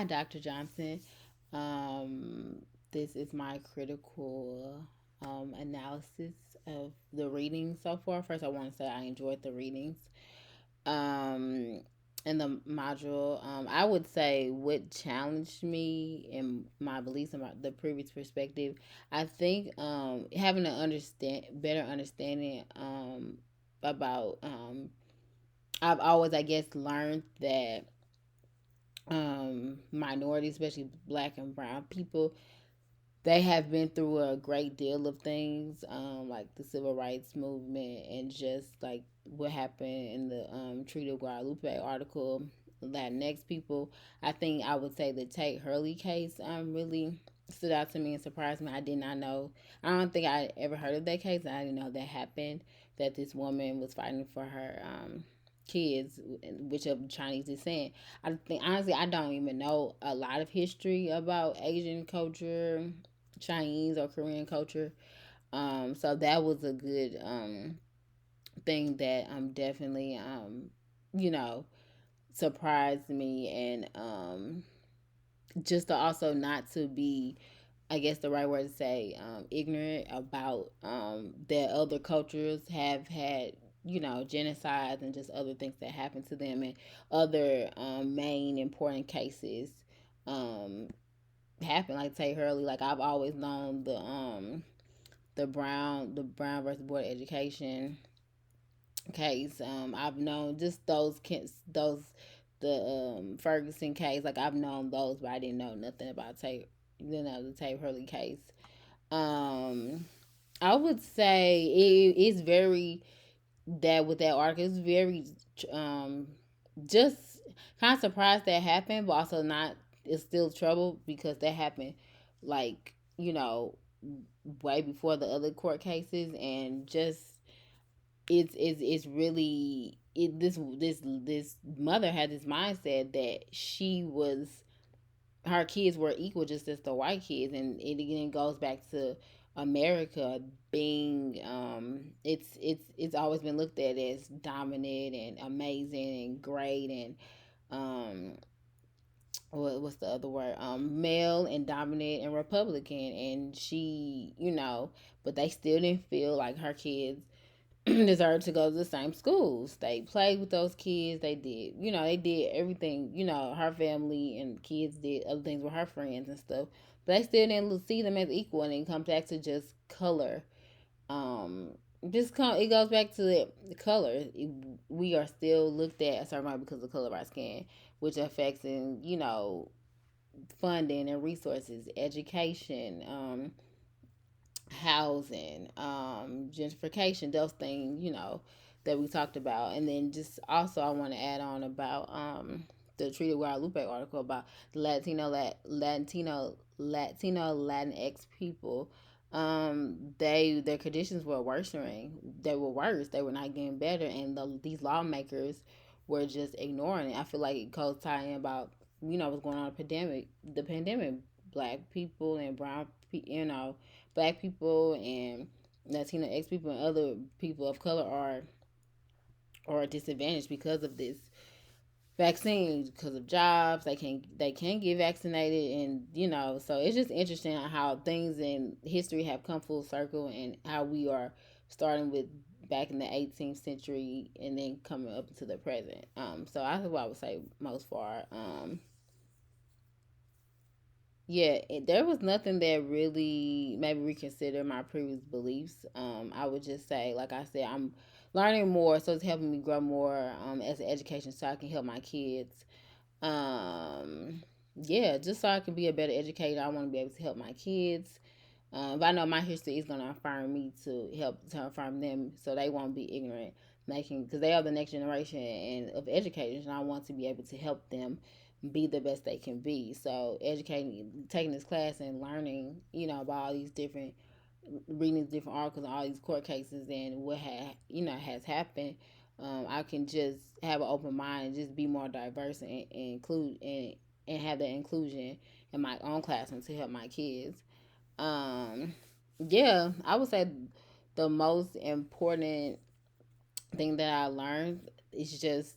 Hi, Dr. Johnson. This is my critical analysis of the readings so far. First, I want to say I enjoyed the readings um, in the module. I would say what challenged me in my beliefs about the previous perspective. I think having an better understanding about. I've always, I guess, learned that minorities, especially black and brown people, they have been through a great deal of things, like the civil rights movement and just like what happened in the Treaty of Guadalupe article. Latinx people, I think I would say the Tate Hurley case really stood out to me and surprised me. I did not know. I don't think I ever heard of that case. I didn't know that happened. That this woman was fighting for her kids, which of Chinese descent. I think honestly, I don't even know a lot of history about Asian culture, Chinese or Korean culture. So that was a good thing that definitely you know surprised me, and just to also not to be, I guess the right word to say, ignorant about that other cultures have had, genocides and just other things that happen to them, and other main important cases um, happen, like Tate Hurley. Like I've always known the Brown versus Board of Education case. I've known just those the Ferguson case. Like I've known those, but I didn't know nothing about the Tate Hurley case. Um, I would say it's very that with that article, it's very um just kind of surprised that happened, but also not. It's still trouble because that happened, like way before the other court cases, and just it's really this mother had this mindset that her kids were equal just as the white kids, and it again goes back to America being it's always been looked at as dominant and amazing and great, and um what's the other word, male and dominant and Republican, and she, but they still didn't feel like her kids deserved to go to the same schools. They played with those kids. They did, they did everything. Her family and kids did other things with her friends and stuff. But they still didn't see them as equal. And it comes back to just color. Um, it goes back to the color. We are still looked at a certain way because of the color of our skin, which affects in funding and resources, education, housing, gentrification, those things, that we talked about. And then just also I want to add on about the Treaty of Guadalupe article about the Latinx people. Their conditions were worsening. They were worse. They were not getting better, and these lawmakers were just ignoring it. I feel like it goes tie in about what's going on the pandemic. Black people and brown, black people and Latino X people and other people of color are disadvantaged because of this vaccine, because of jobs. They can get vaccinated, and so it's just interesting how things in history have come full circle, and how we are starting with back in the 18th century and then coming up to the present. So that's what I would say most far. Yeah, there was nothing that really made me reconsider my previous beliefs. I would just say, like I said, I'm learning more, so it's helping me grow more as an education, so I can help my kids. Yeah, just so I can be a better educator. I want to be able to help my kids. But I know my history is going to affirm me to help to affirm them, so they won't be ignorant, making because they are the next generation and of educators, and I want to be able to help them be the best they can be. So educating, taking this class and learning, about all these different, reading these different articles and all these court cases and what has happened. I can just have an open mind and just be more diverse and include and have that inclusion in my own classroom to help my kids. Um, yeah, I would say the most important thing that I learned is just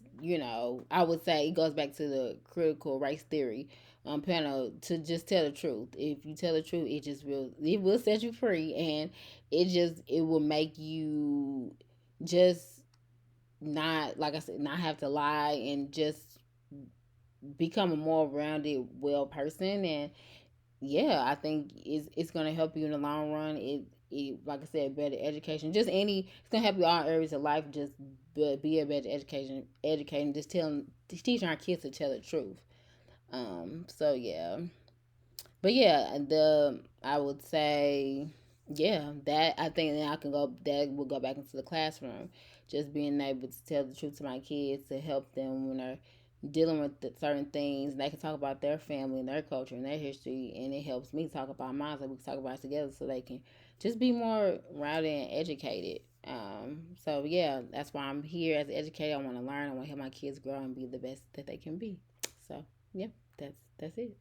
I would say it goes back to the critical race theory panel to just tell the truth. If you tell the truth, it will set you free, and it will make you just not, like I said, not have to lie, and just become a more rounded, well person. And yeah, I think it's gonna help you in the long run. It like I said, better education. It's gonna help you all areas of life. Just be a better educating. Just teaching our kids to tell the truth. So yeah, but yeah, the I would say, yeah, that I think that I can go that will go back into the classroom. Just being able to tell the truth to my kids to help them when they're dealing with certain things. And they can talk about their family and their culture and their history, and it helps me talk about mine, so we can talk about it together, so they can just be more rounded and educated. So yeah, that's why I'm here as an educator. I want to learn. I want to help my kids grow and be the best that they can be. So yeah, that's it.